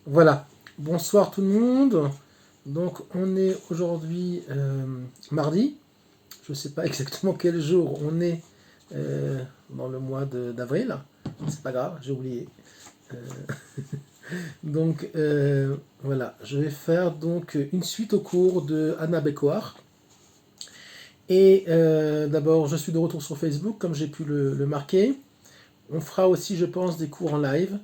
Voilà, bonsoir tout le monde. Donc on est aujourd'hui mardi. Je ne sais pas exactement quel jour on est dans le mois d'avril. C'est pas grave, j'ai oublié. Euh, donc voilà, je vais faire donc une suite au cours de Anna Bekoar. Et d'abord, je suis de retour sur Facebook, comme j'ai pu le marquer. On fera aussi, je pense, des cours en live,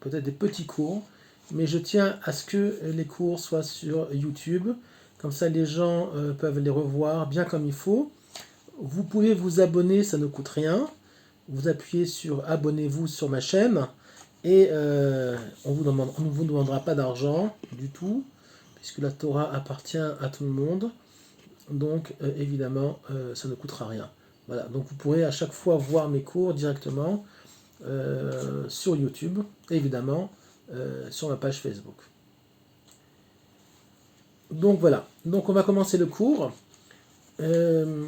peut-être des petits cours, mais je tiens à ce que les cours soient sur YouTube. Comme ça, les gens peuvent les revoir bien comme il faut. Vous pouvez vous abonner, ça ne coûte rien. Vous appuyez sur abonnez-vous sur ma chaîne et on ne vous demandera pas d'argent du tout, puisque la Torah appartient à tout le monde. Donc évidemment, ça ne coûtera rien. Voilà, donc vous pourrez à chaque fois voir mes cours directement sur YouTube, évidemment, sur ma page Facebook. Donc voilà, donc on va commencer le cours. Euh,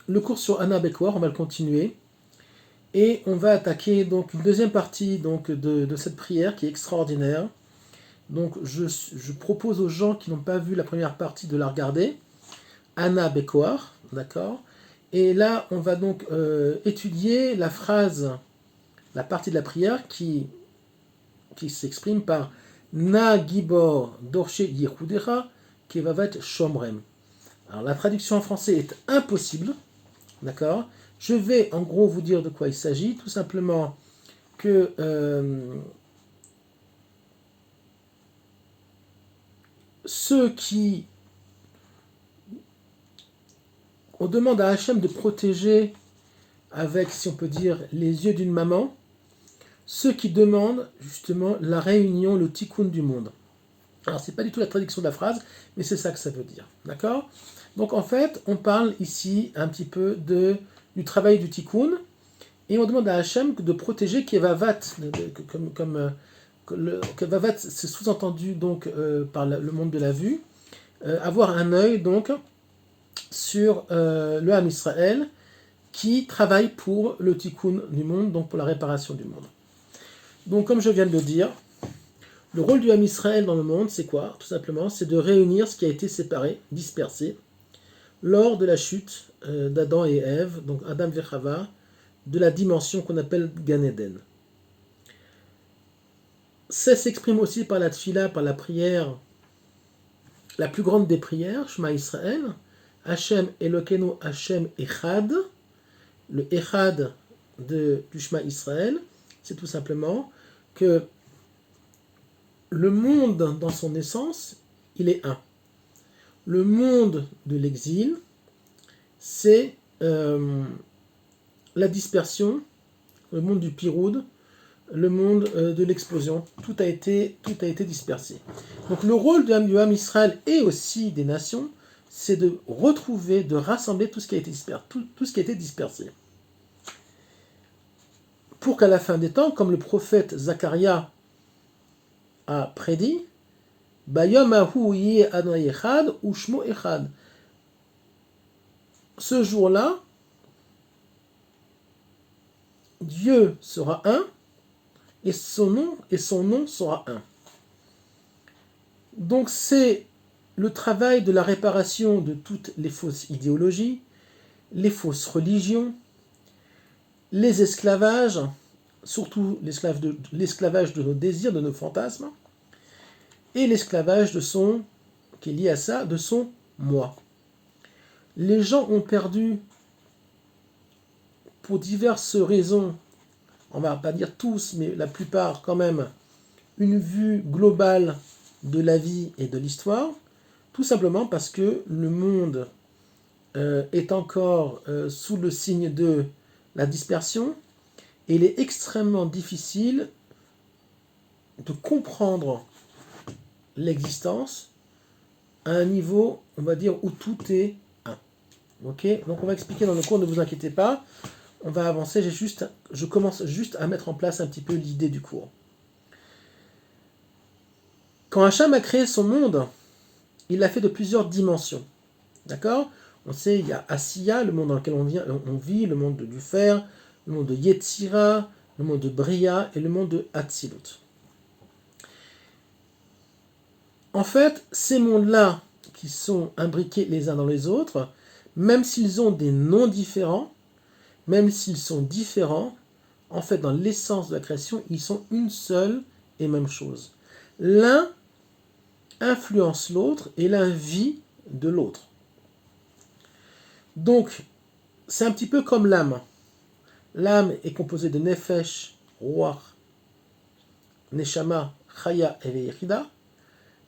le cours sur Anna Bekoar, on va le continuer. Et on va attaquer donc une deuxième partie donc, de cette prière qui est extraordinaire. Donc je propose aux gens qui n'ont pas vu la première partie de la regarder. Anna Bekoar, d'accord. Et là, on va donc étudier la phrase, la partie de la prière qui s'exprime par Na Gibor Dorshe Yehudera Kevavat Shomrem. Alors la traduction en français est impossible, d'accord. Je vais en gros vous dire de quoi il s'agit, tout simplement que ceux qui... On demande à Hachem de protéger avec, si on peut dire, les yeux d'une maman, ceux qui demandent justement la réunion, le tikkun du monde. Alors, c'est pas du tout la traduction de la phrase, mais c'est ça que ça veut dire. D'accord. Donc, en fait, on parle ici un petit peu du travail du tikkun, et on demande à Hachem de protéger Kevavat, Kevavat, c'est sous-entendu donc par le monde de la vue, avoir un œil donc sur le Ham Israël qui travaille pour le tikkun du monde, donc pour la réparation du monde. Donc, comme je viens de le dire, le rôle du Ham Israël dans le monde, c'est quoi? Tout simplement, c'est de réunir ce qui a été séparé, dispersé, lors de la chute d'Adam et Ève, donc Adam et Chava, de la dimension qu'on appelle Gan Eden. Ça s'exprime aussi par la tfila, par la prière, la plus grande des prières, Shema Israël, Hashem Elokeinu Hashem Echad. Le Echad du Shema Israël, c'est tout simplement que le monde dans son essence, il est un. Le monde de l'exil, c'est la dispersion, le monde du Piroud, le monde de l'explosion. Tout a été dispersé. Donc le rôle du Ham Israël et aussi des nations, c'est de retrouver, de rassembler tout ce qui a été dispersé. Tout ce qui a été dispersé. Pour qu'à la fin des temps, comme le prophète Zacharia a prédit, Bayom Ahu Yeh Adonai Echad Ushmo Echad. Ce jour-là, Dieu sera un et son nom sera un. Donc c'est le travail de la réparation de toutes les fausses idéologies, les fausses religions, les esclavages, surtout l'esclavage de nos désirs, de nos fantasmes, et l'esclavage qui est lié à ça, de son moi. Les gens ont perdu, pour diverses raisons, on va pas dire tous, mais la plupart quand même, une vue globale de la vie et de l'histoire, tout simplement parce que le monde est encore sous le signe de la dispersion, et il est extrêmement difficile de comprendre l'existence à un niveau, on va dire, où tout est un. Ok. Donc on va expliquer dans le cours, ne vous inquiétez pas, on va avancer, je commence juste à mettre en place un petit peu l'idée du cours. Quand Hacham a créé son monde, il l'a fait de plusieurs dimensions. D'accord. On sait, il y a Asiya, le monde dans lequel on vit, le monde du fer, le monde de Yetzira, le monde de Bria et le monde de Hatzilut. En fait, ces mondes-là, qui sont imbriqués les uns dans les autres, même s'ils ont des noms différents, même s'ils sont différents, en fait, dans l'essence de la création, ils sont une seule et même chose. L'un influence l'autre et l'un vit de l'autre. Donc, c'est un petit peu comme l'âme. L'âme est composée de Nefesh, Ruach, Neshama, Chaya et Veyechida,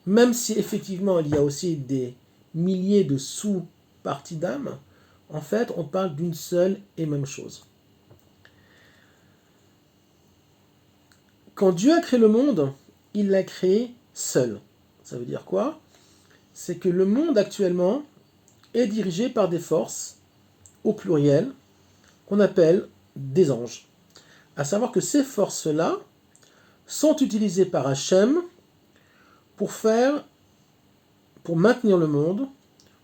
même si effectivement il y a aussi des milliers de sous-parties d'âme, en fait, on parle d'une seule et même chose. Quand Dieu a créé le monde, il l'a créé seul. Ça veut dire quoi? C'est que le monde actuellement est dirigé par des forces, au pluriel, qu'on appelle des anges. À savoir que ces forces-là sont utilisées par Hachem pour maintenir le monde,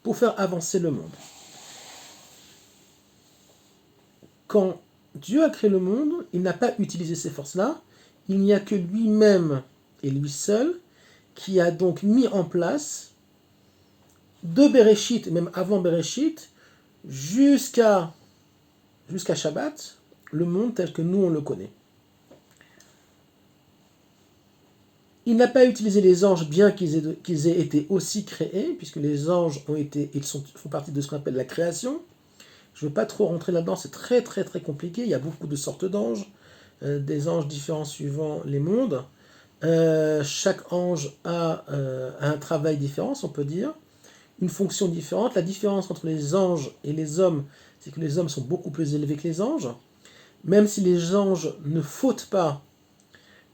pour faire avancer le monde. Quand Dieu a créé le monde, il n'a pas utilisé ces forces-là, il n'y a que lui-même et lui seul qui a donc mis en place de Bereshit, même avant Bereshit, jusqu'à Shabbat, le monde tel que nous on le connaît. Il n'a pas utilisé les anges bien qu'ils aient été aussi créés, puisque les anges font partie de ce qu'on appelle la création. Je ne veux pas trop rentrer là-dedans, c'est très très très compliqué, il y a beaucoup de sortes d'anges, des anges différents suivant les mondes. Chaque ange a un travail différent, si on peut dire, une fonction différente. La différence entre les anges et les hommes, c'est que les hommes sont beaucoup plus élevés que les anges. Même si les anges ne fautent pas,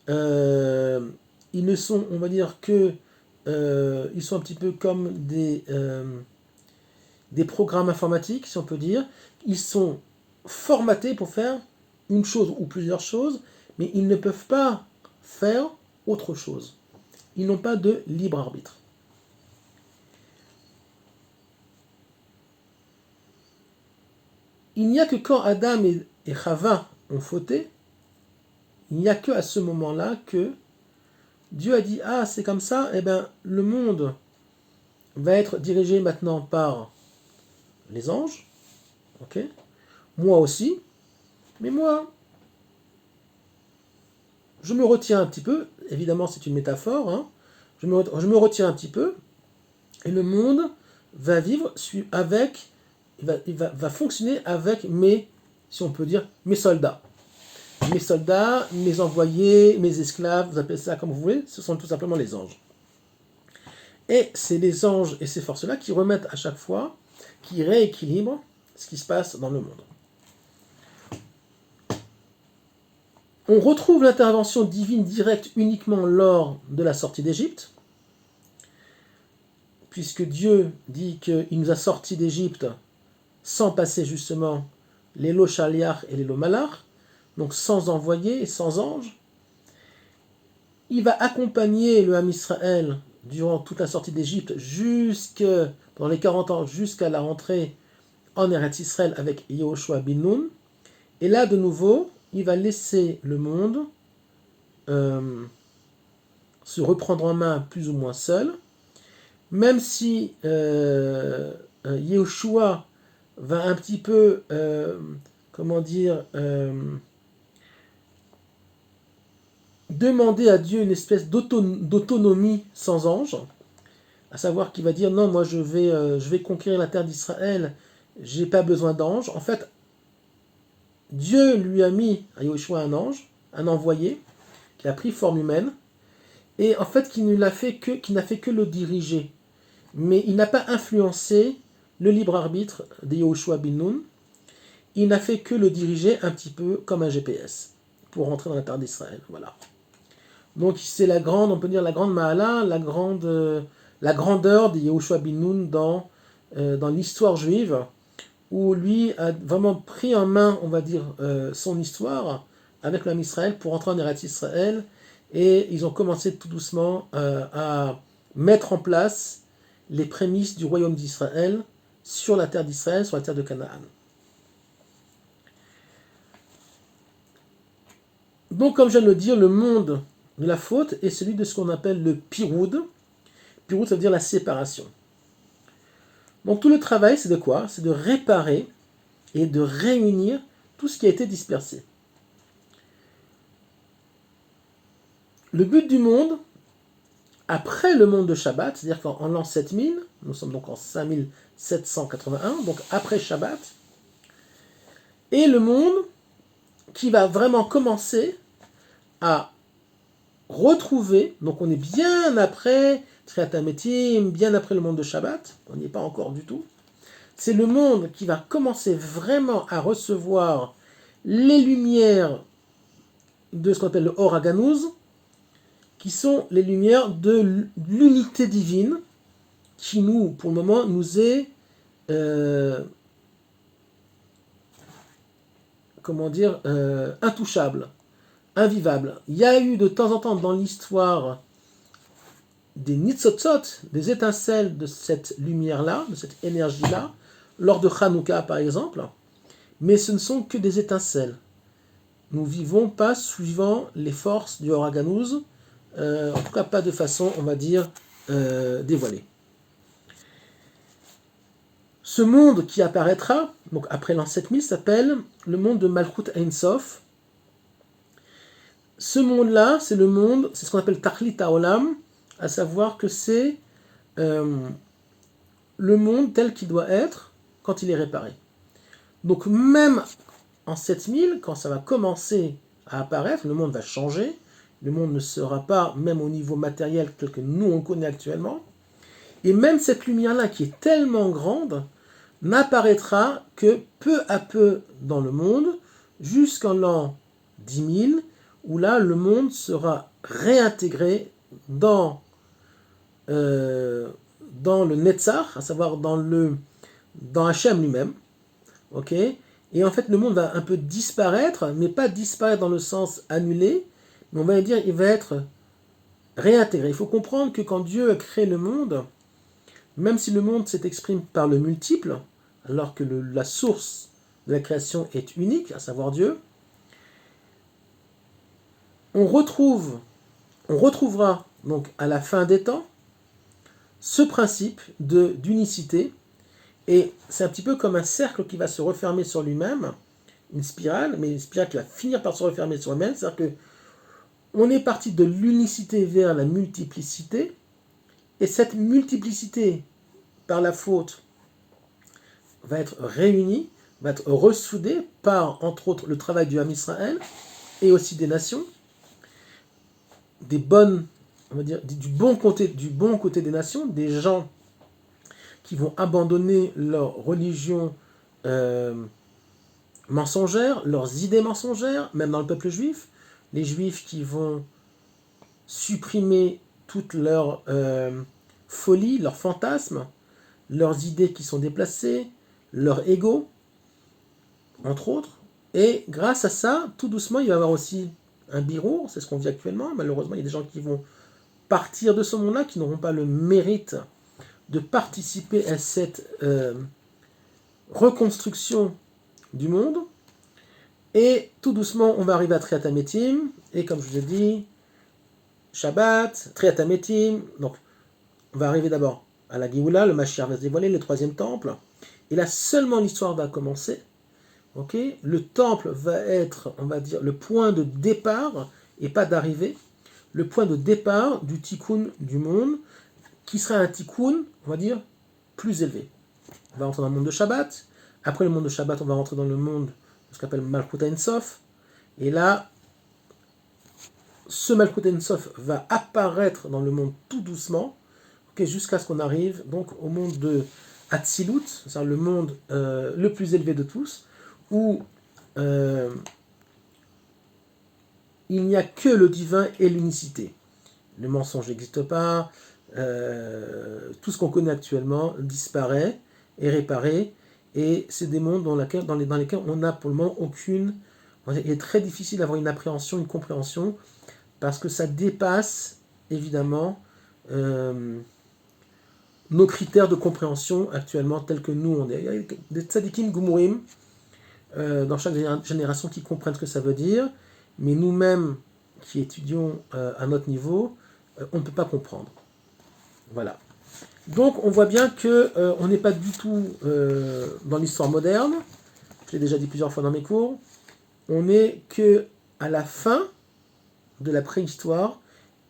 ils ne sont, on va dire que, ils sont un petit peu comme des programmes informatiques, si on peut dire. Ils sont formatés pour faire une chose ou plusieurs choses, mais ils ne peuvent pas faire autre chose. Ils n'ont pas de libre arbitre. Il n'y a que quand Adam et Chava ont fauté, il n'y a que à ce moment-là que Dieu a dit: ah, c'est comme ça, et bien le monde va être dirigé maintenant par les anges, ok, moi aussi, mais moi, je me retiens un petit peu, évidemment c'est une métaphore, hein, je me retiens un petit peu, et le monde va vivre avec, va fonctionner avec si on peut dire, mes soldats. Mes soldats, mes envoyés, mes esclaves, vous appelez ça comme vous voulez, ce sont tout simplement les anges. Et c'est les anges et ces forces-là qui remettent à chaque fois, qui rééquilibrent ce qui se passe dans le monde. On retrouve l'intervention divine directe uniquement lors de la sortie d'Égypte, puisque Dieu dit qu'il nous a sortis d'Égypte sans passer justement les lots Shaliach et les lots Malach, donc sans envoyé et sans ange. Il va accompagner le Ham Israël durant toute la sortie d'Égypte, pendant les 40 ans, jusqu'à la rentrée en Eretz Israël avec Yehoshua bin Nun. Et là, de nouveau, il va laisser le monde se reprendre en main plus ou moins seul, même si Yehoshua va un petit peu, demander à Dieu une espèce d'autonomie sans ange, à savoir qu'il va dire: non, moi je vais conquérir la terre d'Israël, j'ai pas besoin d'ange. En fait, Dieu lui a mis à Yehoshua un ange, un envoyé, qui a pris forme humaine, et en fait qui n'a fait que le diriger. Mais il n'a pas influencé le libre arbitre de Yehoshua bin Nun, il n'a fait que le diriger un petit peu comme un GPS, pour rentrer dans la terre d'Israël. Voilà. Donc c'est on peut dire la grande Mahala, la grandeur de Yehoshua bin Nun dans l'histoire juive, où lui a vraiment pris en main, on va dire, son histoire avec l'âme Israël pour entrer en Eretz Israël, et ils ont commencé tout doucement à mettre en place les prémices du royaume d'Israël sur la terre d'Israël, sur la terre de Canaan. Donc, comme je viens de le dire, le monde de la faute est celui de ce qu'on appelle le piroud. Pirout, ça veut dire la séparation. Donc tout le travail, c'est de quoi? C'est de réparer et de réunir tout ce qui a été dispersé. Le but du monde, après le monde de Shabbat, c'est-à-dire qu'en l'an 7000, nous sommes donc en 5781, donc après Shabbat, et le monde qui va vraiment commencer à retrouver, donc on est bien après Triat HaMetim, bien après le monde de Shabbat, on n'y est pas encore du tout, c'est le monde qui va commencer vraiment à recevoir les lumières de ce qu'on appelle le Or HaGanuz, qui sont les lumières de l'unité divine, qui nous, pour le moment, nous est, intouchable, invivable. Il y a eu de temps en temps dans l'histoire des nitzotzot, des étincelles de cette lumière-là, de cette énergie-là, lors de Hanouka par exemple, mais ce ne sont que des étincelles. Nous ne vivons pas suivant les forces du Or HaGanuz, en tout cas pas de façon, on va dire, dévoilée. Ce monde qui apparaîtra, donc après l'an 7000, s'appelle le monde de Malchut Ein Sof. Ce monde-là, c'est le monde, c'est ce qu'on appelle Tachlit HaOlam, à savoir que c'est le monde tel qu'il doit être quand il est réparé. Donc même en 7000, quand ça va commencer à apparaître, le monde va changer, le monde ne sera pas, même au niveau matériel, tel que nous on connaît actuellement, et même cette lumière-là qui est tellement grande, n'apparaîtra que peu à peu dans le monde, jusqu'en l'an 10 000, où là le monde sera réintégré dans le Netzach, à savoir dans Hachem lui-même. Ok, et en fait le monde va un peu disparaître, mais pas disparaître dans le sens annulé, mais on va dire il va être réintégré. Il faut comprendre que quand Dieu a créé le monde, même si le monde s'exprime par le multiple, alors que la source de la création est unique, à savoir Dieu, on retrouvera donc à la fin des temps ce principe d'unicité, et c'est un petit peu comme un cercle qui va se refermer sur lui-même, une spirale, mais une spirale qui va finir par se refermer sur elle-même, c'est-à-dire que on est parti de l'unicité vers la multiplicité, et cette multiplicité, par la faute, va être réunie, va être ressoudée par, entre autres, le travail du Ham Israël, et aussi des nations, des bonnes, on va dire, du bon côté des nations, des gens qui vont abandonner leur religion mensongère, leurs idées mensongères, même dans le peuple juif, les juifs qui vont supprimer toute leur folie, leurs fantasmes, leurs idées qui sont déplacées, leur ego, entre autres. Et grâce à ça, tout doucement, il va y avoir aussi un birour, c'est ce qu'on vit actuellement. Malheureusement, il y a des gens qui vont partir de ce monde-là, qui n'auront pas le mérite de participer à cette reconstruction du monde. Et tout doucement, on va arriver à Triat HaMetim, et comme je vous ai dit, Shabbat, Triat HaMetim, donc on va arriver d'abord à la Géoula, le Mashiach va se dévoiler, le troisième temple, et là seulement l'histoire va commencer. Okay, le temple va être, on va dire, le point de départ, et pas d'arrivée, le point de départ du tikkun du monde, qui sera un tikkun, on va dire, plus élevé. On va rentrer dans le monde de Shabbat, après le monde de Shabbat, on va rentrer dans le monde, ce qu'on appelle Malchut Ein Sof, et là, ce Malchut Ein Sof va apparaître dans le monde tout doucement, okay, jusqu'à ce qu'on arrive donc au monde de Hatzilut, c'est-à-dire le monde le plus élevé de tous, où il n'y a que le divin et l'unicité. Le mensonge n'existe pas, tout ce qu'on connaît actuellement disparaît, est réparé, et c'est des mondes dans lesquels on n'a pour le moment aucune... Il est très difficile d'avoir une appréhension, une compréhension, parce que ça dépasse, évidemment, nos critères de compréhension actuellement tels que nous on est. Il y a des tzadikim gumurim, dans chaque génération qui comprennent ce que ça veut dire, mais nous-mêmes qui étudions à notre niveau, on ne peut pas comprendre. Voilà. Donc on voit bien que on n'est pas du tout dans l'histoire moderne. Je l'ai déjà dit plusieurs fois dans mes cours. On n'est que à la fin de la préhistoire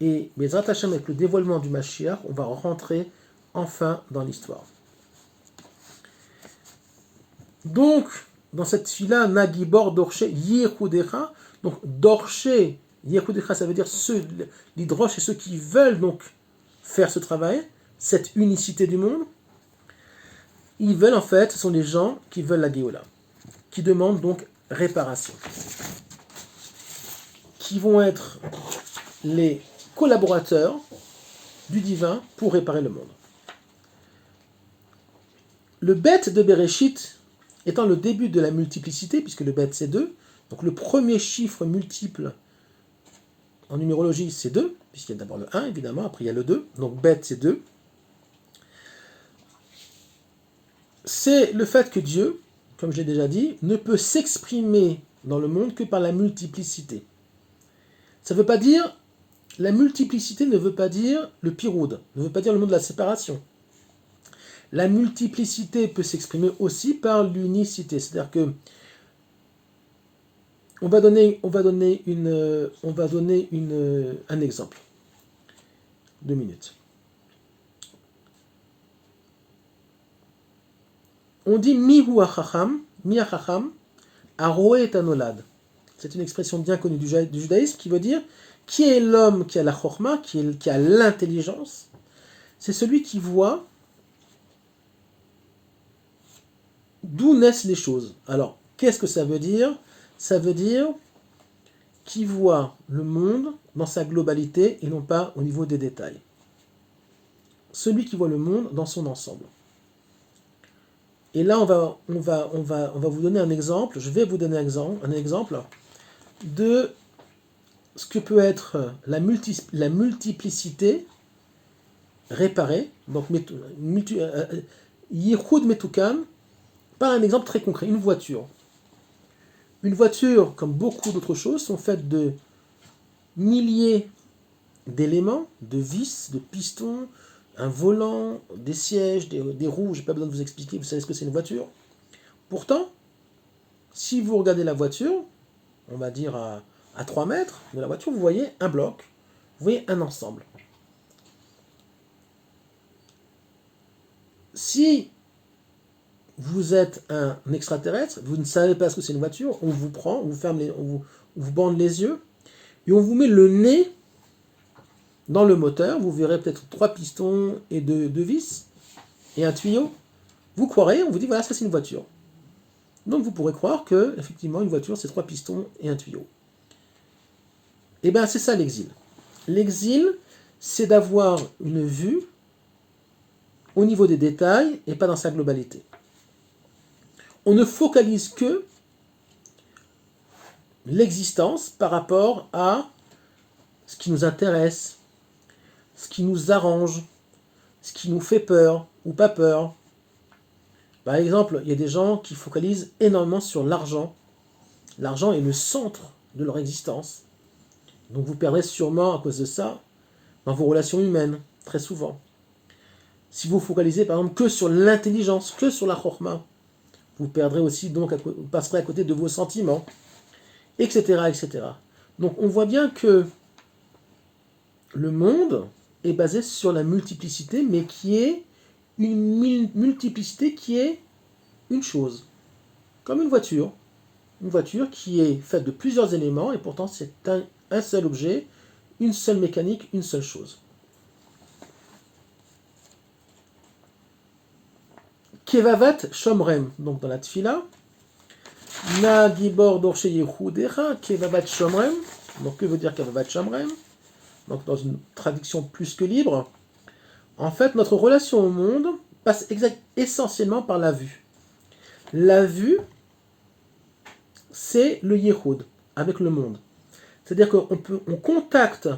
et mais Hashem avec le dévoilement du Mashiach, on va rentrer enfin dans l'histoire. Donc dans cette fille-là, Nagibor Dorche Yehudecha, donc Dorche Yehudecha, ça veut dire l'hydroche et ceux qui veulent donc faire ce travail, cette unicité du monde. Ils veulent en fait, ce sont les gens qui veulent la Géola, qui demandent donc réparation, qui vont être les collaborateurs du divin pour réparer le monde. Le bête de Bereshit étant le début de la multiplicité, puisque le bête c'est 2, donc le premier chiffre multiple en numérologie c'est 2, puisqu'il y a d'abord le 1 évidemment, après il y a le 2, donc bête c'est 2. C'est le fait que Dieu, comme je l'ai déjà dit, ne peut s'exprimer dans le monde que par la multiplicité. Ça ne veut pas dire, la multiplicité ne veut pas dire le piroud, ne veut pas dire le monde de la séparation. La multiplicité peut s'exprimer aussi par l'unicité, c'est-à-dire que on va donner un exemple. 2 minutes. On dit mihu achacham, mi achacham, aroe et anolad. C'est une expression bien connue du judaïsme qui veut dire qui est l'homme qui a la chorma, qui a l'intelligence. C'est celui qui voit d'où naissent les choses. Alors, qu'est-ce que ça veut dire? Ça veut dire qui voit le monde dans sa globalité et non pas au niveau des détails. Celui qui voit le monde dans son ensemble. Et là, on va vous donner un exemple. Je vais vous donner un exemple de ce que peut être la multiplicité réparée, donc Yichud Metukan, par un exemple très concret, une voiture. Une voiture, comme beaucoup d'autres choses, sont faites de milliers d'éléments, de vis, de pistons, un volant, des sièges, des roues, je n'ai pas besoin de vous expliquer, vous savez ce que c'est une voiture. Pourtant, si vous regardez la voiture, on va dire à 3 mètres de la voiture, vous voyez un bloc, vous voyez un ensemble. Si vous êtes un extraterrestre, vous ne savez pas ce que c'est une voiture, on vous prend, on vous bande les yeux, et on vous met le nez dans le moteur, vous verrez peut-être 3 pistons et 2 vis, et un tuyau. Vous croirez, on vous dit voilà, ça c'est une voiture. Donc vous pourrez croire que, effectivement, une voiture c'est 3 pistons et un tuyau. Et bien c'est ça l'exil. L'exil, c'est d'avoir une vue au niveau des détails et pas dans sa globalité. On ne focalise que l'existence par rapport à ce qui nous intéresse, ce qui nous arrange, ce qui nous fait peur ou pas peur. Par exemple, il y a des gens qui focalisent énormément sur l'argent. L'argent est le centre de leur existence. Donc vous perdrez sûrement à cause de ça dans vos relations humaines, très souvent. Si vous focalisez par exemple que sur l'intelligence, que sur la chorma, vous perdrez aussi, donc vous passerez à côté de vos sentiments, etc., etc. Donc on voit bien que le monde est basé sur la multiplicité, mais qui est une multiplicité qui est une chose. Comme une voiture. Une voiture qui est faite de plusieurs éléments, et pourtant c'est un seul objet, une seule mécanique, une seule chose. Kevavat Shomrem, donc dans la Tfila, Na Gibor Dorche Yehudecha, Kevavat Shomrem, donc que veut dire Kevavat Shomrem? Donc dans une traduction plus que libre, en fait notre relation au monde passe essentiellement par la vue. La vue, c'est le Yehud, avec le monde. C'est-à-dire qu'on contacte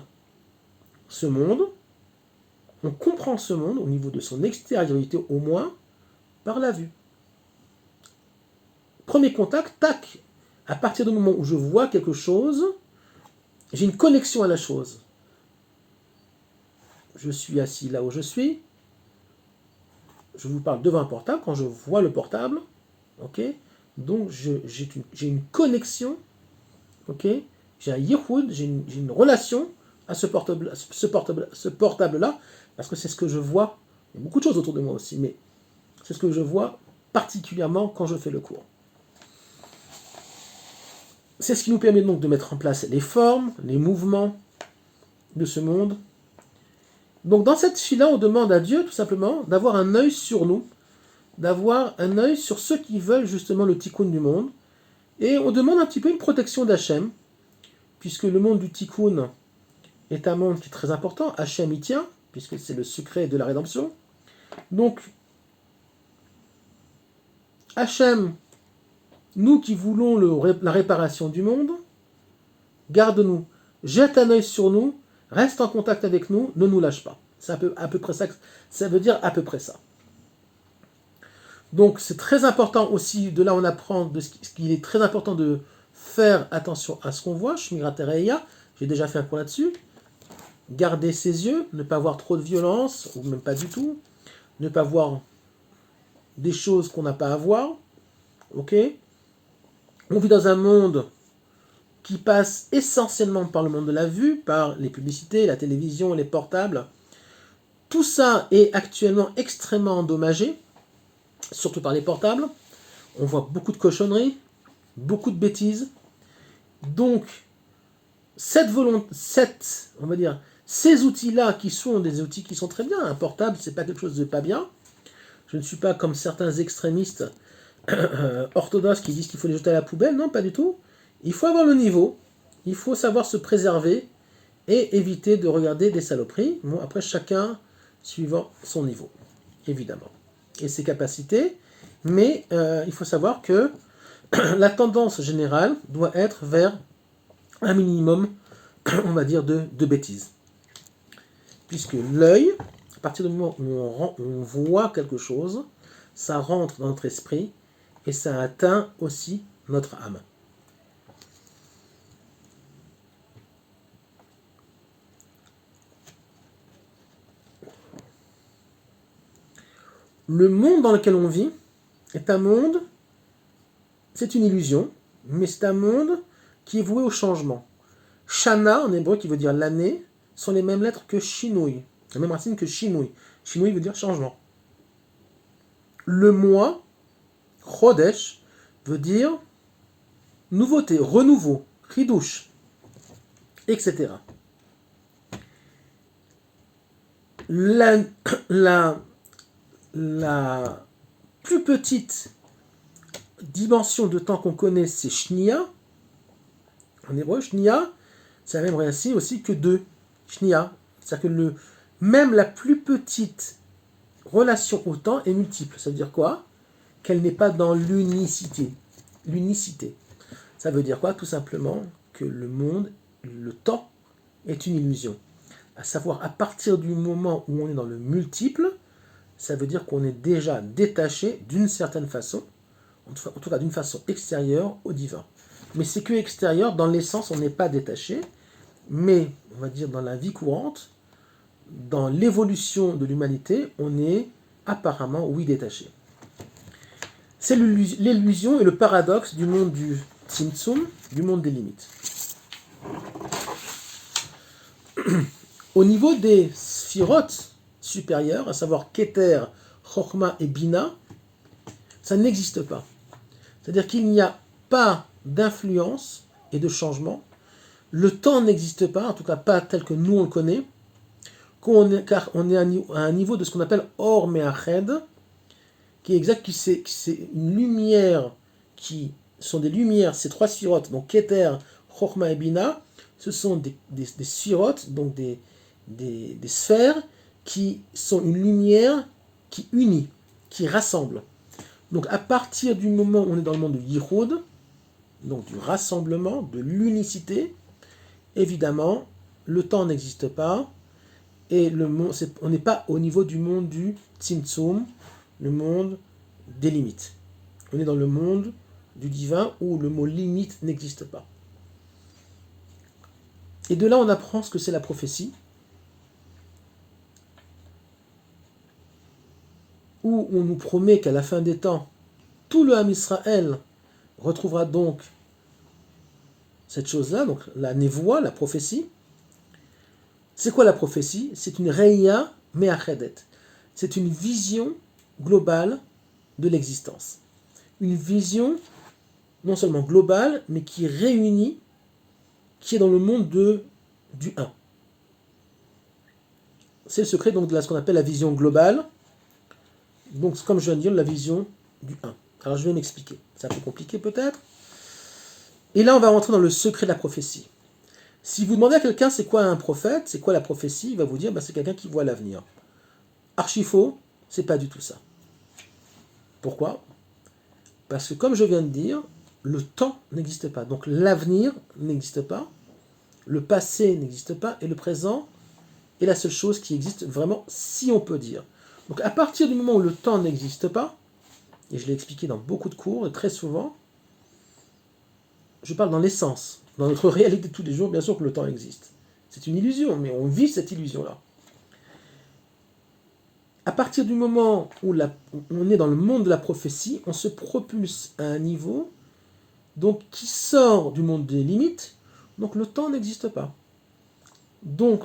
ce monde, on comprend ce monde au niveau de son extériorité au moins, par la vue. Premier contact, tac, à partir du moment où je vois quelque chose, j'ai une connexion à la chose. je suis assis là où je suis, je vous parle devant un portable, quand je vois le portable, ok, donc j'ai une connexion, ok, j'ai un yichud, j'ai une relation à ce portable-là, parce que c'est ce que je vois. Il y a beaucoup de choses autour de moi aussi, mais c'est ce que je vois particulièrement quand je fais le cours. C'est ce qui nous permet donc de mettre en place les formes, les mouvements de ce monde. Donc dans cette fille-là, on demande à Dieu tout simplement d'avoir un œil sur nous, d'avoir un œil sur ceux qui veulent justement le tikkun du monde. Et on demande un petit peu une protection d'Hachem, puisque le monde du tikkun est un monde qui est très important. Hachem y tient, puisque c'est le secret de la rédemption. Donc, Hachem, nous qui voulons la réparation du monde, garde-nous, jette un œil sur nous, reste en contact avec nous, ne nous lâche pas. C'est à peu près ça, ça veut dire à peu près ça. Donc c'est très important aussi, de là on apprend qu'il est très important de faire attention à ce qu'on voit, Shmirat Tereya, j'ai déjà fait un cours là-dessus, garder ses yeux, ne pas voir trop de violence, ou même pas du tout, ne pas voir des choses qu'on n'a pas à voir, ok. On vit dans un monde qui passe essentiellement par le monde de la vue, par les publicités, la télévision, les portables. Tout ça est actuellement extrêmement endommagé, surtout par les portables. On voit beaucoup de cochonneries, beaucoup de bêtises. Donc, on va dire, ces outils-là qui sont des outils qui sont très bien, un portable, c'est pas quelque chose de pas bien. Je ne suis pas comme certains extrémistes orthodoxes qui disent qu'il faut les jeter à la poubelle, non, pas du tout. Il faut avoir le niveau, il faut savoir se préserver et éviter de regarder des saloperies. Bon, après, chacun suivant son niveau, évidemment, et ses capacités. Mais il faut savoir que la tendance générale doit être vers un minimum, on va dire, de bêtises. Puisque l'œil, à partir du moment où on voit quelque chose, ça rentre dans notre esprit et ça atteint aussi notre âme. Le monde dans lequel on vit est un monde, c'est une illusion, mais c'est un monde qui est voué au changement. Shana, en hébreu, qui veut dire l'année, sont les mêmes lettres que Shinui, la même racine que Shinui. Shinui veut dire changement. Le mois, Chodesh, veut dire nouveauté, renouveau, Chidush, etc. La plus petite dimension de temps qu'on connaît, c'est Shnia. En hébreu, Shnia, c'est la même racine aussi que 2. Shnia. C'est-à-dire que même la plus petite relation au temps est multiple. Ça veut dire quoi? Qu'elle n'est pas dans l'unicité. L'unicité. Ça veut dire quoi? Tout simplement que le monde, le temps, est une illusion. À savoir, à partir du moment où on est dans le multiple, ça veut dire qu'on est déjà détaché d'une certaine façon, en tout cas d'une façon extérieure au divin. Mais c'est que extérieur, dans l'essence, on n'est pas détaché, mais on va dire dans la vie courante, dans l'évolution de l'humanité, on est apparemment, oui, détaché. C'est l'illusion et le paradoxe du monde du Tzimtzum, du monde des limites. Au niveau des sphirotes supérieures, à savoir Keter, Chochma et Bina, ça n'existe pas. C'est-à-dire qu'il n'y a pas d'influence et de changement. Le temps n'existe pas, en tout cas pas tel que nous on le connaît, car on est à un niveau de ce qu'on appelle Or Meached, qui est exact, c'est une lumière, qui sont des lumières, ces trois sphirotes, donc Keter, Chochma et Bina, ce sont des sphirotes, donc des sphères, qui sont une lumière qui unit, qui rassemble. Donc à partir du moment où on est dans le monde du Yichud, donc du rassemblement, de l'unicité, évidemment, le temps n'existe pas, et on n'est pas au niveau du monde du Tzimtzum, le monde des limites. On est dans le monde du divin où le mot limite n'existe pas. Et de là, on apprend ce que c'est la prophétie. où on nous promet qu'à la fin des temps, tout le Ham Israël retrouvera donc cette chose-là, donc la névoie, la prophétie. C'est quoi la prophétie? C'est une Reya Meachedet. C'est une vision globale de l'existence. Une vision non seulement globale, mais qui réunit, qui est dans le monde du un. C'est le secret donc de ce qu'on appelle la vision globale. Donc, comme je viens de dire, la vision du un. Alors, je vais m'expliquer. C'est un peu compliqué peut-être. Et là, on va rentrer dans le secret de la prophétie. Si vous demandez à quelqu'un c'est quoi un prophète, c'est quoi la prophétie, il va vous dire c'est quelqu'un qui voit l'avenir. Archi faux, c'est pas du tout ça. Pourquoi? Parce que comme je viens de dire, le temps n'existe pas. Donc l'avenir n'existe pas, le passé n'existe pas, et le présent est la seule chose qui existe vraiment, si on peut dire. Donc à partir du moment où le temps n'existe pas, et je l'ai expliqué dans beaucoup de cours, et très souvent, je parle dans l'essence. Dans notre réalité de tous les jours, bien sûr que le temps existe. C'est une illusion, mais on vit cette illusion-là. À partir du moment où on est dans le monde de la prophétie, on se propulse à un niveau donc, qui sort du monde des limites, donc le temps n'existe pas. Donc,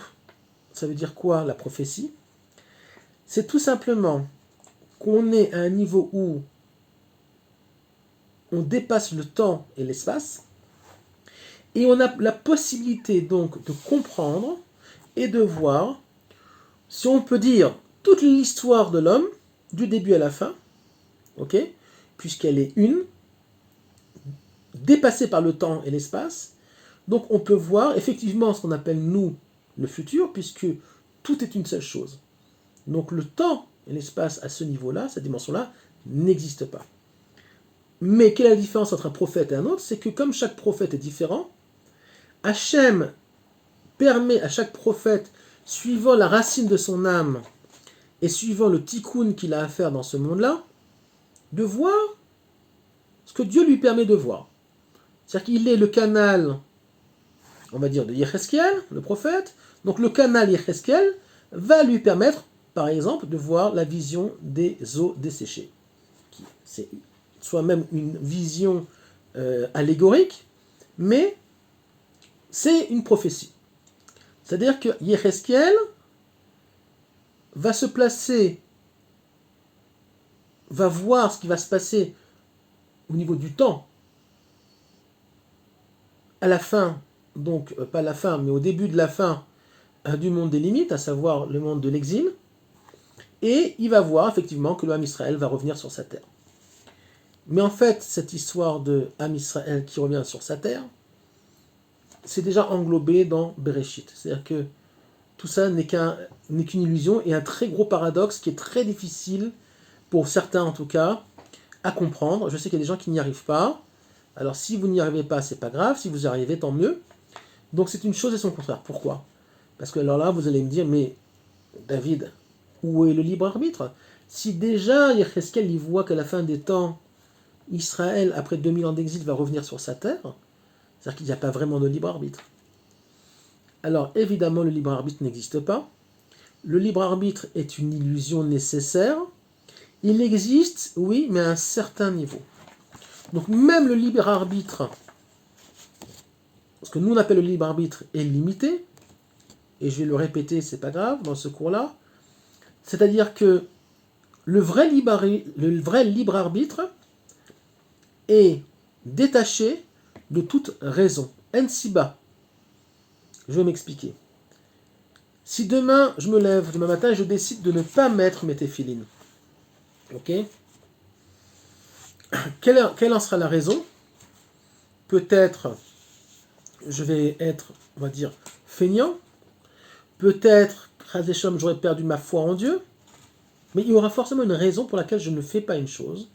ça veut dire quoi la prophétie? C'est tout simplement qu'on est à un niveau où on dépasse le temps et l'espace, et on a la possibilité donc de comprendre et de voir, si on peut dire, toute l'histoire de l'homme, du début à la fin, ok, puisqu'elle est une, dépassée par le temps et l'espace. Donc on peut voir effectivement ce qu'on appelle nous le futur, puisque tout est une seule chose. Donc le temps et l'espace à ce niveau-là, cette dimension-là, n'existe pas. Mais quelle est la différence entre un prophète et un autre? C'est que comme chaque prophète est différent, Hachem permet à chaque prophète, suivant la racine de son âme et suivant le tikkun qu'il a à faire dans ce monde-là, de voir ce que Dieu lui permet de voir. C'est-à-dire qu'il est le canal, on va dire, de Yecheskel, le prophète. Donc le canal Yecheskel va lui permettre, par exemple, de voir la vision des eaux desséchées. C'est soit même une vision allégorique, mais c'est une prophétie. C'est-à-dire que Yecheskel va se placer, va voir ce qui va se passer au niveau du temps, à la fin, donc pas à la fin, mais au début de la fin du monde des limites, à savoir le monde de l'exil, et il va voir effectivement que le Ham Israël va revenir sur sa terre. Mais en fait, cette histoire de Ham Israël qui revient sur sa terre, c'est déjà englobé dans Bereshit. C'est-à-dire que tout ça n'est qu'une illusion et un très gros paradoxe qui est très difficile, pour certains en tout cas, à comprendre. Je sais qu'il y a des gens qui n'y arrivent pas. Alors si vous n'y arrivez pas, c'est pas grave. Si vous y arrivez, tant mieux. Donc c'est une chose et son contraire. Pourquoi? Parce que alors là, vous allez me dire, mais David, où est le libre arbitre? Si déjà Yecheskel il voit qu'à la fin des temps, Israël, après 2000 ans d'exil, va revenir sur sa terre, c'est-à-dire qu'il n'y a pas vraiment de libre arbitre. Alors évidemment, le libre arbitre n'existe pas. Le libre arbitre est une illusion nécessaire. Il existe, oui, mais à un certain niveau. Donc même le libre arbitre, ce que nous on appelle le libre arbitre, est limité. Et je vais le répéter, c'est pas grave, dans ce cours-là. C'est-à-dire que le vrai libre arbitre est détaché de toute raison. Ensiba. Je vais m'expliquer. Si demain, je me lève, demain matin, je décide de ne pas mettre mes téphilines, ok? Quelle en sera la raison? Peut-être, je vais être, on va dire, feignant. Peut-être, j'aurais perdu ma foi en Dieu. Mais il y aura forcément une raison pour laquelle je ne fais pas une chose,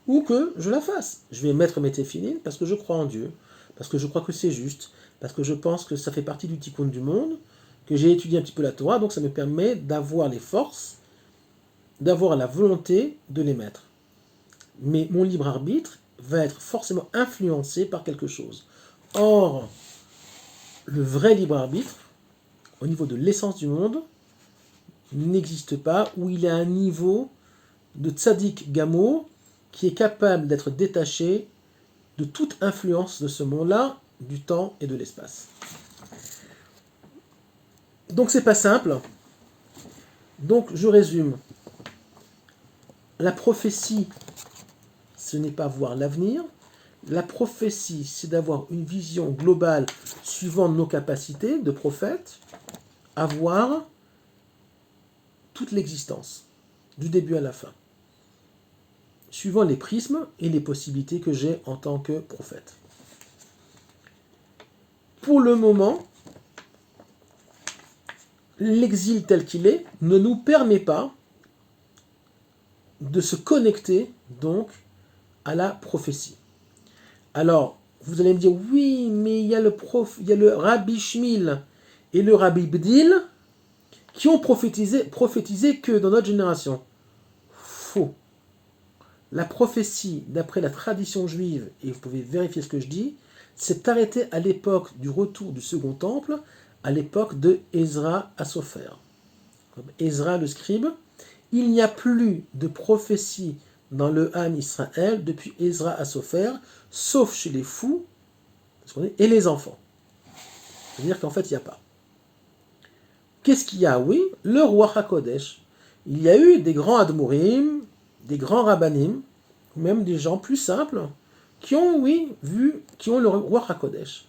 ou que je la fasse. Je vais mettre mes téphilines parce que je crois en Dieu, parce que je crois que c'est juste, parce que je pense que ça fait partie du tikkun du monde, que j'ai étudié un petit peu la Torah, donc ça me permet d'avoir les forces, d'avoir la volonté de les mettre. Mais mon libre arbitre va être forcément influencé par quelque chose. Or, le vrai libre arbitre, au niveau de l'essence du monde, n'existe pas, ou il est à un niveau de tzaddik gamour qui est capable d'être détaché de toute influence de ce monde-là, du temps et de l'espace. Donc c'est pas simple. Donc je résume. La prophétie, ce n'est pas voir l'avenir. La prophétie, c'est d'avoir une vision globale suivant nos capacités de prophète, à voir toute l'existence, du début à la fin, suivant les prismes et les possibilités que j'ai en tant que prophète. Pour le moment, l'exil tel qu'il est ne nous permet pas de se connecter donc à la prophétie. Alors, vous allez me dire, oui, mais il y a le Rabbi Shmuel et le Rabbi Bdil qui ont prophétisé que dans notre génération. Faux. La prophétie, d'après la tradition juive, et vous pouvez vérifier ce que je dis, s'est arrêtée à l'époque du retour du Second Temple, à l'époque de Ezra Asopher. Ezra le scribe, il n'y a plus de prophétie dans le Ham Israël depuis Ezra Asopher, sauf chez les fous et les enfants. C'est-à-dire qu'en fait, il n'y a pas. Qu'est-ce qu'il y a? Oui, le Ruach HaKodesh. Il y a eu des grands Admourim, des grands Rabbanim, ou même des gens plus simples, qui ont, qui ont le Ruach HaKodesh.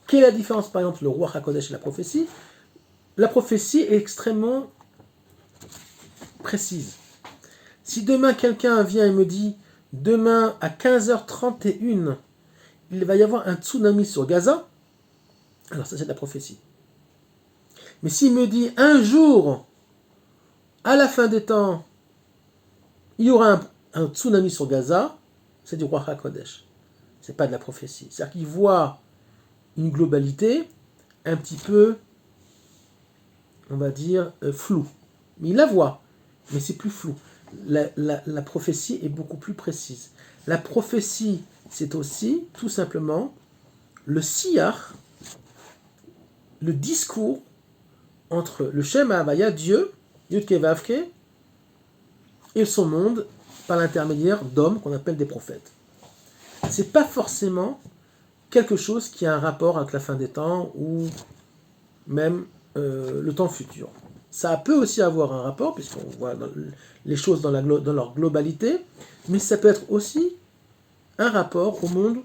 Quelle est la différence, par exemple, le Ruach HaKodesh et la prophétie? La prophétie est extrêmement précise. Si demain quelqu'un vient et me dit, demain à 15h31, il va y avoir un tsunami sur Gaza, alors ça c'est de la prophétie. Mais s'il me dit, un jour, à la fin des temps, il y aura un tsunami sur Gaza, c'est du Ruach HaKodesh. C'est pas de la prophétie. C'est-à-dire qu'il voit une globalité un petit peu, on va dire, floue. Mais il la voit, mais c'est plus flou. La prophétie est beaucoup plus précise. La prophétie, c'est aussi, tout simplement, le siyar, le discours entre le Shem Havaya, Dieu, Yudke Vavke, et son monde par l'intermédiaire d'hommes qu'on appelle des prophètes. C'est pas forcément quelque chose qui a un rapport avec la fin des temps ou même le temps futur. Ça peut aussi avoir un rapport, puisqu'on voit les choses dans leur globalité, mais ça peut être aussi un rapport au monde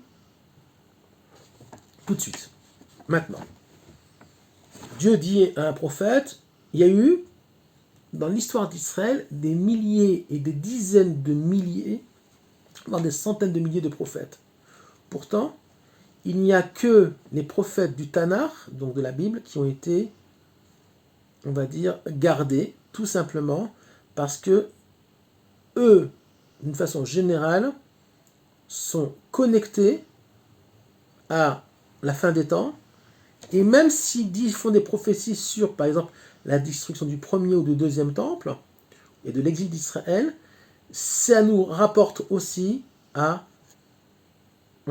tout de suite, maintenant. Dieu dit à un prophète, il y a eu, dans l'histoire d'Israël, des milliers et des dizaines de milliers, voire des centaines de milliers de prophètes. Pourtant, il n'y a que les prophètes du Tanakh, donc de la Bible, qui ont été, on va dire, gardés, tout simplement, parce que eux, d'une façon générale, sont connectés à la fin des temps, et même s'ils font des prophéties sur, par exemple, la destruction du premier ou du deuxième temple, et de l'exil d'Israël, ça nous rapporte aussi en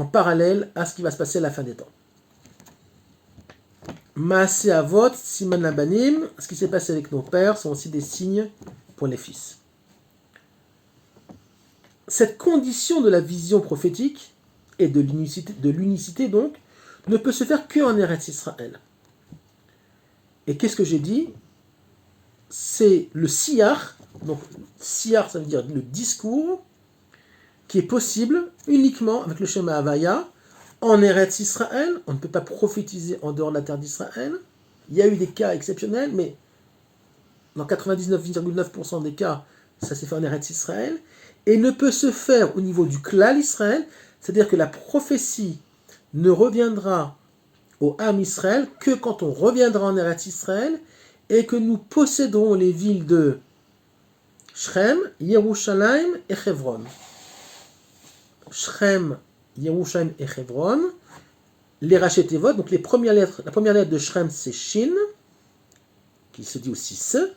parallèle à ce qui va se passer à la fin des temps. Maaseh Avot, Siman Labanim, ce qui s'est passé avec nos pères, sont aussi des signes pour les fils. Cette condition de la vision prophétique et de l'unicité donc, ne peut se faire qu'en Eretz Israël. Et qu'est-ce que j'ai dit? C'est le siyar, donc siyar ça veut dire le discours, qui est possible uniquement avec le Shema Havaya, en Eretz Israël. On ne peut pas prophétiser en dehors de la terre d'Israël. Il y a eu des cas exceptionnels, mais dans 99,9% des cas, ça s'est fait en Eretz Israël, et ne peut se faire au niveau du Klal Israël, c'est-à-dire que la prophétie ne reviendra au Ham Israël que quand on reviendra en Eretz Israël et que nous posséderons les villes de Shrem, Yerushalayim et Hebron. Shrem, Yerushalayim et Hebron, les Rachetevot, donc la première lettre de Shrem c'est Shin, qui se dit aussi Se, pour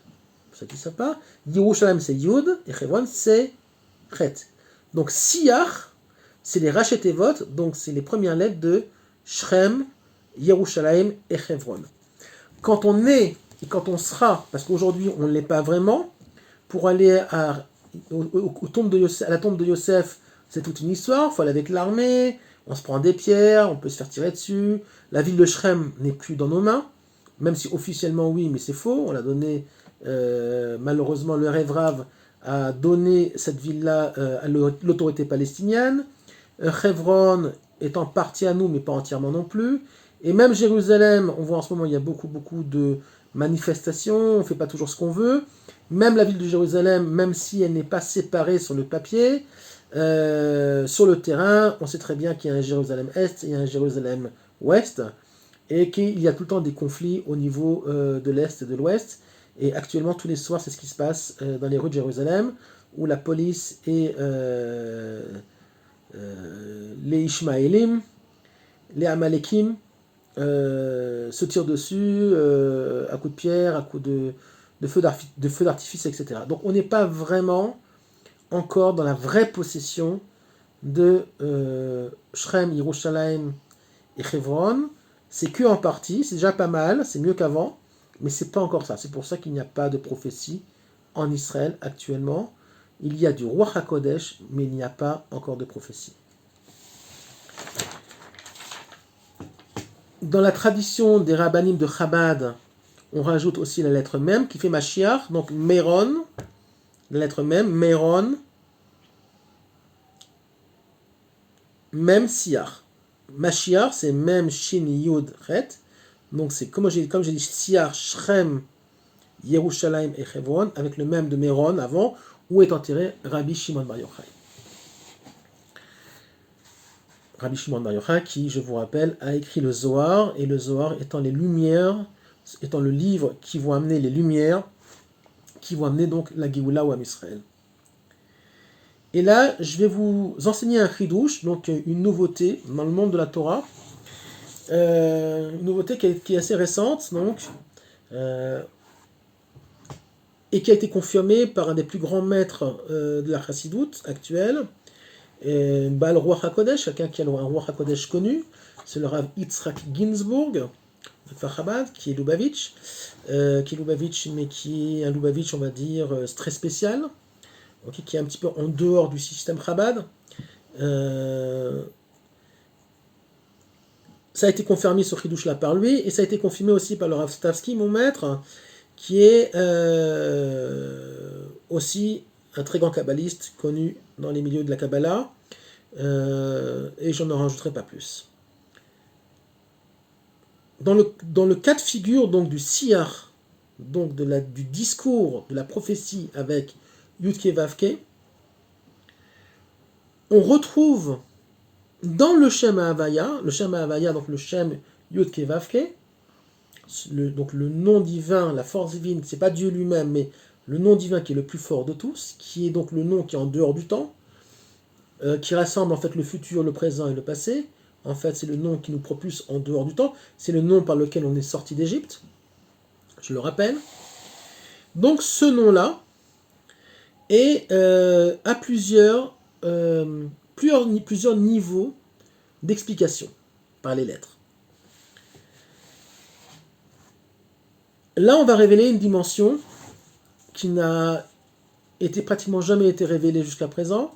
ceux qui ne savent pas, Yerushalayim c'est Yud, et Hebron c'est Chet. Donc Siyach, c'est les Rachetevot, donc c'est les premières lettres de Shrem, Yerushalayim et Hebron. Quand on est et quand on sera, parce qu'aujourd'hui on ne l'est pas vraiment, Pour aller à la tombe de Yosef, c'est toute une histoire. Il faut aller avec l'armée, on se prend des pierres, on peut se faire tirer dessus. La ville de Shrem n'est plus dans nos mains, même si officiellement oui, mais c'est faux. On l'a donné, malheureusement, le Révrav a donné cette ville-là à l'autorité palestinienne. Hebron est en partie à nous, mais pas entièrement non plus. Et même Jérusalem, on voit en ce moment, il y a beaucoup de manifestations, on ne fait pas toujours ce qu'on veut. Même la ville de Jérusalem, même si elle n'est pas séparée sur le papier, sur le terrain, on sait très bien qu'il y a un Jérusalem-Est et un Jérusalem-Ouest, et qu'il y a tout le temps des conflits au niveau de l'Est et de l'Ouest. Et actuellement, tous les soirs, c'est ce qui se passe dans les rues de Jérusalem, où la police et les Ishmaélim, les Amalekim, se tirent dessus à coups de pierre, à coups de feux d'artifice, etc. Donc on n'est pas vraiment encore dans la vraie possession de Shrem, Yerushalayim et Hebron. C'est que en partie, c'est déjà pas mal, c'est mieux qu'avant, mais c'est pas encore ça. C'est pour ça qu'il n'y a pas de prophétie en Israël actuellement. Il y a du Ruach HaKodesh, mais il n'y a pas encore de prophétie. Dans la tradition des rabbanim de Chabad, on rajoute aussi la lettre Mem qui fait Mashiach, donc Meron, la lettre Mem, Meron, Mem Siach. Mashiach, c'est Mem Shin Yud Chet, donc c'est comme j'ai dit Siach, Shrem, Yerushalayim et Hebron, avec le Mem de Meron avant, où est enterré Rabbi Shimon Bar Yochai. Rabbi Shimon Bar Yochai, qui, je vous rappelle, a écrit le Zohar, et le Zohar étant les lumières, étant le livre qui vont amener les lumières, qui vont amener donc la Géoula ou Am Israël. Et là, je vais vous enseigner un chidouche, donc une nouveauté dans le monde de la Torah, une nouveauté qui est assez récente, donc, et qui a été confirmée par un des plus grands maîtres de la Chassidoute actuelle, Baal Ruach HaKodesh, quelqu'un qui a un Ruach HaKodesh connu, c'est le Rav Yitzhak Ginsburg, de Chabad, qui est Lubavitch, mais qui est un Lubavitch, on va dire, très spécial, okay, qui est un petit peu en dehors du système Chabad. Ça a été confirmé sur Chidush là par lui, et ça a été confirmé aussi par le Rav Stavsky, mon maître, qui est aussi un très grand kabbaliste, connu dans les milieux de la Kabbalah, et j'en en rajouterai pas plus. Dans le cas de figure donc du siyar, donc du discours, de la prophétie avec Yudke Vavke, on retrouve dans le Shem HaHavaya, donc le Shem Yudke Vavke, donc le nom divin, la force divine, c'est pas Dieu lui-même, mais le nom divin qui est le plus fort de tous, qui est donc le nom qui est en dehors du temps, qui rassemble en fait le futur, le présent et le passé. En fait, c'est le nom qui nous propulse en dehors du temps. C'est le nom par lequel on est sorti d'Égypte. Je le rappelle. Donc ce nom-là a plusieurs niveaux d'explication par les lettres. Là, on va révéler une dimension qui n'a pratiquement jamais été révélée jusqu'à présent.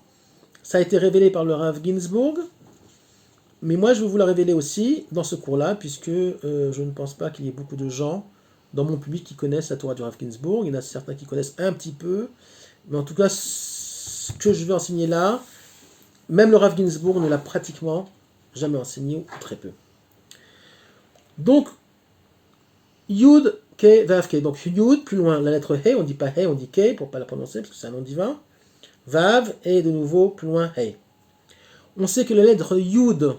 Ça a été révélé par le Rav Ginsburg, mais moi je vais vous la révéler aussi dans ce cours-là, puisque je ne pense pas qu'il y ait beaucoup de gens dans mon public qui connaissent la Torah du Rav Ginsburg. Il y en a certains qui connaissent un petit peu, mais en tout cas, ce que je vais enseigner là, même le Rav Ginsburg ne l'a pratiquement jamais enseigné, ou très peu. Donc, Yud, Ke, Vav, Ke. Donc Yud, plus loin, la lettre He, on ne dit pas He, on dit Ke, pour ne pas la prononcer, parce que c'est un nom divin. Vav, et de nouveau, plus loin, He. On sait que la lettre Yud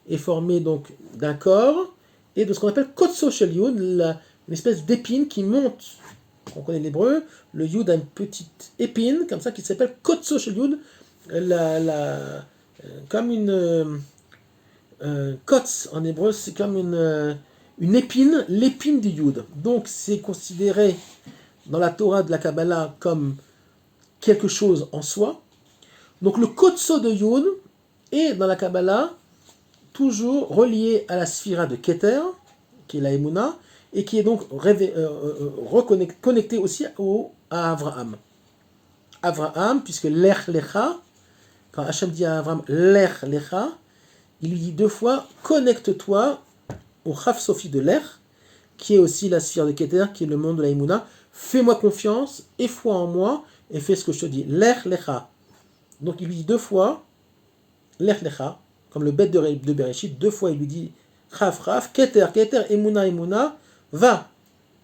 est formée donc d'un corps, et de ce qu'on appelle Kotso Shel Yud, une espèce d'épine qui monte. On connaît l'hébreu, le Yud a une petite épine, comme ça, qui s'appelle Kotso Shel Yud, comme une Kotz en hébreu, c'est comme une épine, l'épine du Yud. Donc c'est considéré dans la Torah de la Kabbalah comme quelque chose en soi. Donc le Kotso de Yud est dans la Kabbalah toujours relié à la sphira de Keter, qui est la Emouna, et qui est donc connecté aussi à Avraham. Abraham, puisque Lech Lecha, quand Hachem dit à Abraham Lech Lecha, il lui dit 2 fois connecte-toi au Chaf Sofi de Lech, qui est aussi la sphère de Keter, qui est le monde de la Imuna. Fais-moi confiance et foi en moi et fais ce que je te dis. Lech Lecha. Donc il lui dit 2 fois Lech Lecha, comme le bête de Bereshit, 2 fois il lui dit Chaf Chaf, Keter Keter, Emuna Emuna, va,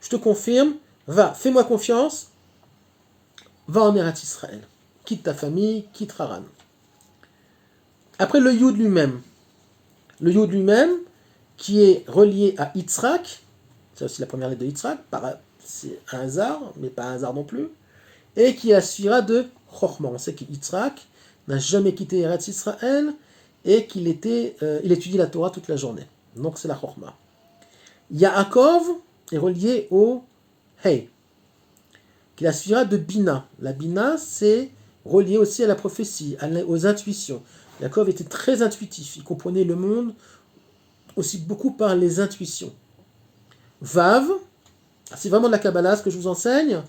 je te confirme, va, fais-moi confiance, va en Eretz Israël. Quitte ta famille, quitte Haran. Après le Yud lui-même. Le Yud lui-même, qui est relié à Yitzhak, c'est aussi la première lettre de Yitzhak, c'est un hasard, mais pas un hasard non plus, et qui est la sphira de Chochma. On sait que Yitzhak n'a jamais quitté Eretz Israël et qu'il il étudie la Torah toute la journée. Donc c'est la Chochma. Yaakov est relié au Hey, qui est la sphira de Bina. La Bina, c'est relié aussi à la prophétie, aux intuitions. Yaakov était très intuitif, il comprenait le monde aussi beaucoup par les intuitions. Vav, c'est vraiment de la Kabbalah ce que je vous enseigne.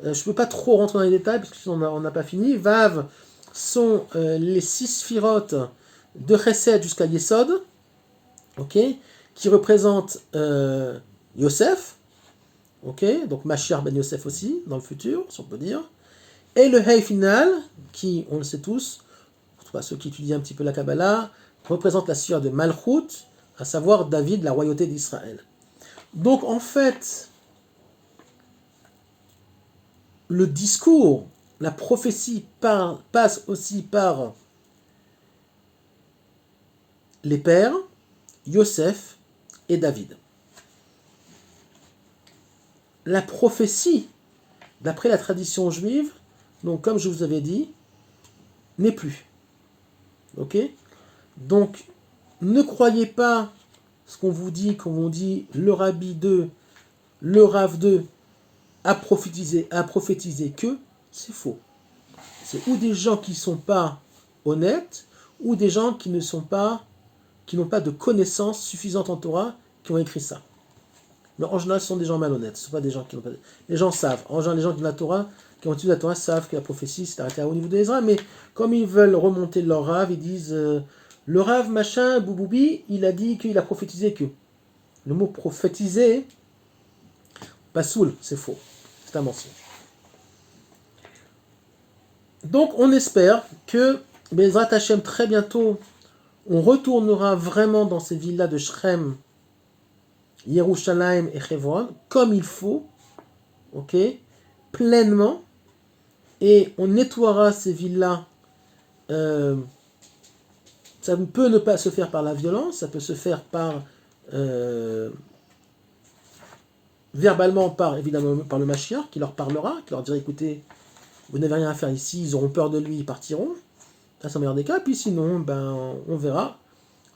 Je ne peux pas trop rentrer dans les détails parce qu'on n'a pas fini. Vav sont les 6 sphirotes de Chesed jusqu'à Yesod, okay, qui représentent Yosef, okay, donc Mashiach ben Yosef aussi, dans le futur, si on peut dire. Et le Hey final, qui, on le sait tous, pour ceux qui étudient un petit peu la Kabbalah, représente la sphère de Malchut, à savoir David, la royauté d'Israël. Donc en fait, le discours, la prophétie passe aussi par les pères, Yosef et David. La prophétie, d'après la tradition juive, donc comme je vous avais dit, n'est plus. Ok ? Donc, ne croyez pas ce qu'on vous dit, quand on dit le Rabbi 2, le Rav 2 a prophétisé que, c'est faux. C'est ou des gens qui ne sont pas honnêtes, ou des gens qui n'ont pas de connaissances suffisantes en Torah, qui ont écrit ça. Mais en général, ce sont des gens malhonnêtes. Ce ne sont pas des gens qui n'ont pas... Les gens savent. En général, les gens de la Torah, qui ont étudié la Torah, savent que la prophétie s'est arrêtée au niveau de Ezra, mais comme ils veulent remonter leur Rav, ils disent le Rav machin, bouboubi, il a dit qu'il a prophétisé que. Le mot prophétiser, basoul, c'est faux. C'est un mensonge. Donc, on espère que, Bezrat Hashem, très bientôt, on retournera vraiment dans ces villas de Shrem, Yerushalayim et Hebron, comme il faut, ok, pleinement, et on nettoiera ces villas. Ça peut ne pas se faire par la violence, ça peut se faire par verbalement, évidemment par le Mashiach, qui leur parlera, qui leur dira écoutez, vous n'avez rien à faire ici, ils auront peur de lui, ils partiront. Ça, c'est le meilleur des cas. Puis sinon, on verra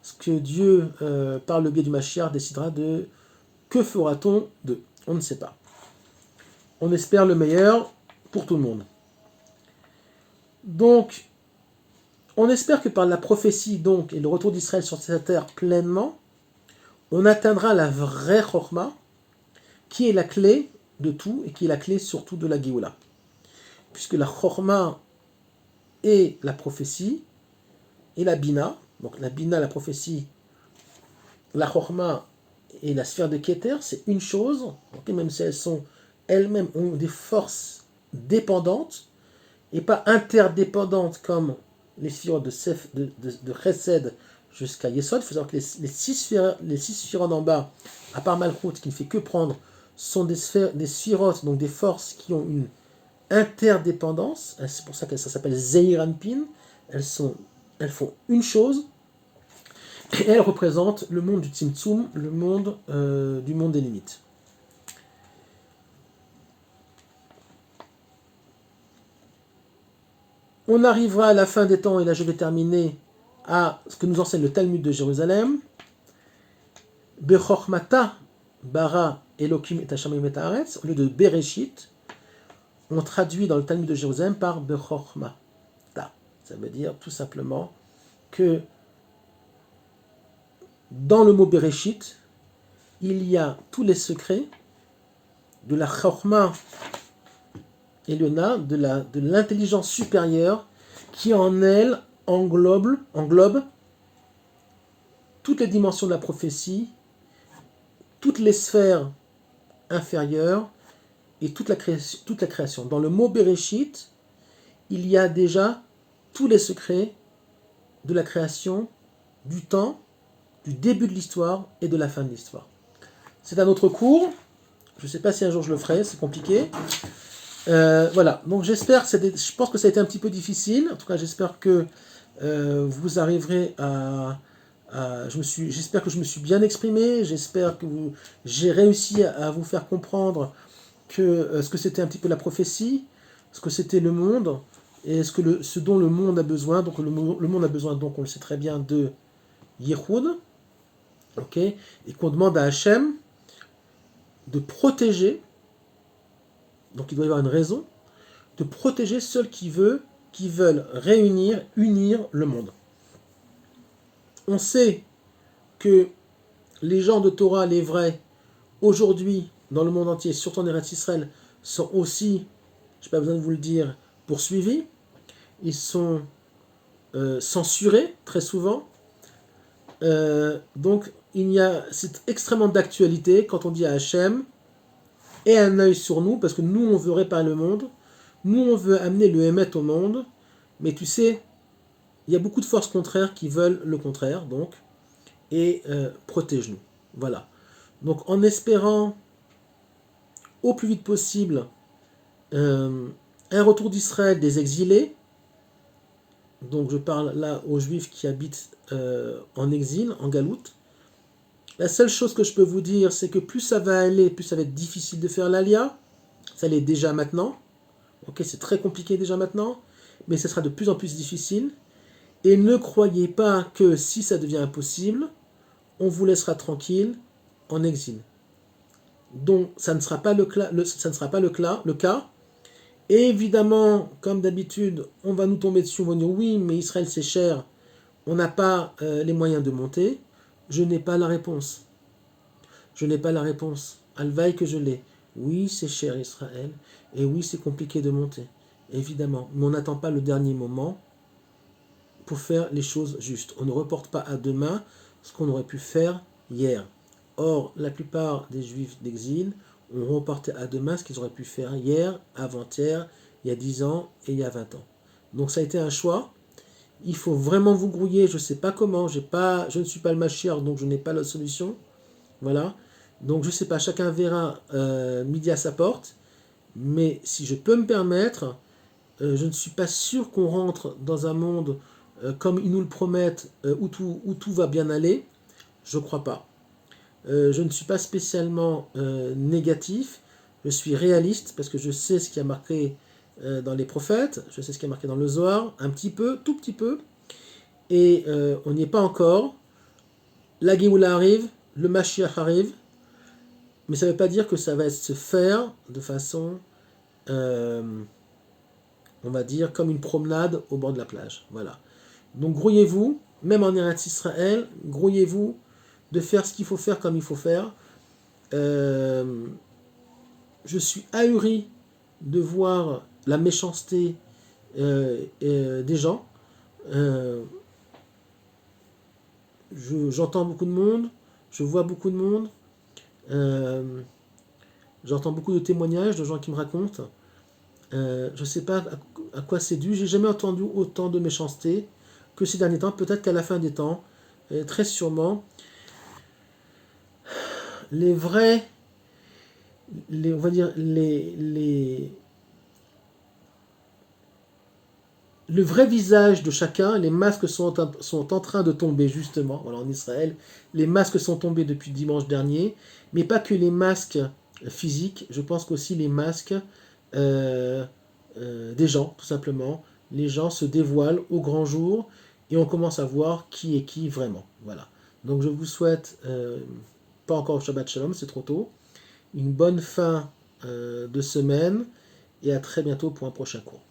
ce que Dieu, par le biais du Mashiach, décidera de que fera-t-on d'eux. On ne sait pas. On espère le meilleur pour tout le monde. Donc, on espère que par la prophétie donc et le retour d'Israël sur cette terre pleinement, on atteindra la vraie Chokhmah, qui est la clé de tout et qui est la clé surtout de la Géoula. Puisque la Chokhmah et la prophétie et la Bina, donc la Bina, la prophétie, la Chokhmah et la sphère de Keter, c'est une chose, okay, même si elles-mêmes ont des forces dépendantes et pas interdépendantes comme les sphères de Chesed jusqu'à Yesod. Il faut savoir que les six sphirotes en bas, à part Malchut, qui ne fait que prendre, sont des sphirotes, donc des forces qui ont une interdépendance. C'est pour ça que ça s'appelle Zeir Anpin. Elles font une chose, et elles représentent le monde du Tzimtzum, le monde du monde des limites. On arrivera à la fin des temps, et là je vais terminer, à ce que nous enseigne le Talmud de Jérusalem. Bechormata bara Elokim et Hashamayim et Haaretz, au lieu de Bereshit, on traduit dans le Talmud de Jérusalem par Bechormata. Ça veut dire tout simplement que dans le mot Bereshit, il y a tous les secrets de la Chorma Eliona, de l'intelligence supérieure qui en elle englobe toutes les dimensions de la prophétie, toutes les sphères inférieures et toute la création. Dans le mot Bereshit, il y a déjà tous les secrets de la création, du temps, du début de l'histoire et de la fin de l'histoire. C'est un autre cours. Je ne sais pas si un jour je le ferai, c'est compliqué. Voilà, donc j'espère je pense que ça a été un petit peu difficile. En tout cas, j'espère que vous arriverez j'espère que je me suis bien exprimé. J'espère que j'ai réussi à vous faire comprendre ce que c'était un petit peu la prophétie, ce que c'était le monde et ce dont le monde a besoin. Donc le monde a besoin, donc on le sait très bien, de Yehoud, ok, et qu'on demande à Hachem de protéger. Donc il doit y avoir une raison de protéger ceux qui veulent unir le monde. On sait que les gens de Torah, les vrais, aujourd'hui, dans le monde entier, surtout en Eretz Israël, sont aussi, je n'ai pas besoin de vous le dire, poursuivis. Ils sont censurés très souvent. Donc, c'est extrêmement d'actualité quand on dit à Hachem, aie un œil sur nous, parce que nous, on veut réparer le monde. Nous, on veut amener le Hémet au monde. Mais tu sais, il y a beaucoup de forces contraires qui veulent le contraire, donc, et protège-nous. Voilà. Donc, en espérant au plus vite possible un retour d'Israël des exilés, donc je parle là aux Juifs qui habitent en exil, en galoute. La seule chose que je peux vous dire, c'est que plus ça va aller, plus ça va être difficile de faire l'Alia. Ça l'est déjà maintenant. Ok, c'est très compliqué déjà maintenant, mais ce sera de plus en plus difficile. Et ne croyez pas que si ça devient impossible, on vous laissera tranquille en exil. Donc ça ne sera pas le cas. Et évidemment, comme d'habitude, on va nous tomber dessus, on va dire oui, mais Israël c'est cher, on n'a pas les moyens de monter. Je n'ai pas la réponse. Je n'ai pas la réponse. Alvaï que je l'ai. Oui, c'est cher Israël, et oui, c'est compliqué de monter, évidemment. Mais on n'attend pas le dernier moment pour faire les choses justes. On ne reporte pas à demain ce qu'on aurait pu faire hier. Or, la plupart des Juifs d'exil ont reporté à demain ce qu'ils auraient pu faire hier, avant-hier, il y a 10 ans et il y a 20 ans. Donc ça a été un choix. Il faut vraiment vous grouiller, je ne sais pas comment, je ne suis pas le Mashiach, donc je n'ai pas la solution. Voilà. Donc je ne sais pas, chacun verra midi à sa porte. Mais si je peux me permettre, je ne suis pas sûr qu'on rentre dans un monde comme ils nous le promettent, où tout va bien aller. Je ne crois pas. Je ne suis pas spécialement négatif. Je suis réaliste parce que je sais ce qui a marqué dans les prophètes. Je sais ce qui a marqué dans le Zohar. Un petit peu, tout petit peu. Et on n'y est pas encore. La Géoula arrive. Le Mashiach arrive. Mais ça ne veut pas dire que ça va se faire de façon, on va dire, comme une promenade au bord de la plage. Voilà. Donc grouillez-vous, même en Eretz Israël, grouillez-vous de faire ce qu'il faut faire comme il faut faire. Je suis ahuri de voir la méchanceté des gens. J'entends beaucoup de monde, je vois beaucoup de monde. J'entends beaucoup de témoignages de gens qui me racontent. Je ne sais pas à quoi c'est dû. J'ai jamais entendu autant de méchanceté que ces derniers temps. Peut-être qu'à la fin des temps, très sûrement, les vrais, on va dire le vrai visage de chacun, les masques sont en train de tomber justement. Voilà, en Israël, les masques sont tombés depuis dimanche dernier, mais pas que les masques physiques. Je pense qu'aussi les masques des gens, tout simplement. Les gens se dévoilent au grand jour et on commence à voir qui est qui vraiment. Voilà. Donc je vous souhaite, pas encore Shabbat Shalom, c'est trop tôt, une bonne fin de semaine et à très bientôt pour un prochain cours.